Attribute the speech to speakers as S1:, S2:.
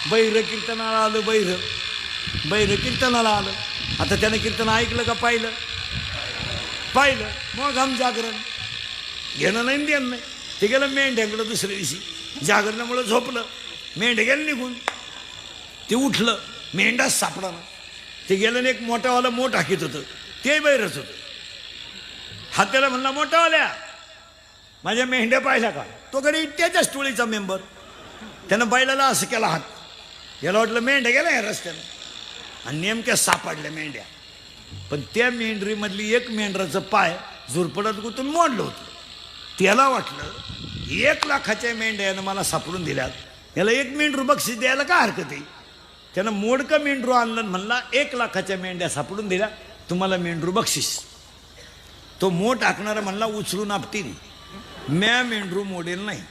S1: बैर कीर्तनाला आलं, बैर कीर्तनाला आलं. आता त्यानं कीर्तन ऐकलं का पाहिलं? मग आम जागरण घेणं नाही देणं नाही. ते गेलं मेंढ्याकडं दुसऱ्या दिवशी, जागरणामुळं झोपलं, मेंढ्या गेलं निघून. ते उठलं, मेंढाच सापडा ना. ते गेलं आणि एक मोठावाला मोठ हाकीत होतं, ते बैरच होतं. हा त्याला म्हणला, मोठावाल्या माझ्या मेंढ्या पाहिल्या का? तो कडे त्याच्याच टोळीचा मेंबर. त्यानं बैलाला असं केला हात. याला वाटलं मेंढ्या गेला या रस्त्यानं, आणि नेमक्या सापडल्या मेंढ्या. पण त्या मेंढरीमधली एक मेंढराचं पाय झुरपडात गुतून मोडलं होतं. त्याला वाटलं 1 लाखाच्या मेंढ्यानं मला सापडून दिल्यात, याला 1 मेंढरू बक्षीस द्यायला काय हरकत आहे. त्यानं मोडकं मेंढरू आणलं, म्हणला 1 लाखाच्या मेंढ्या सापडून दिल्या, तुम्हाला मेंढरू बक्षीस. तो मोठ आखणारा म्हणला, उचलून आपटीन, म्या मेंढरू मोडेल नाही.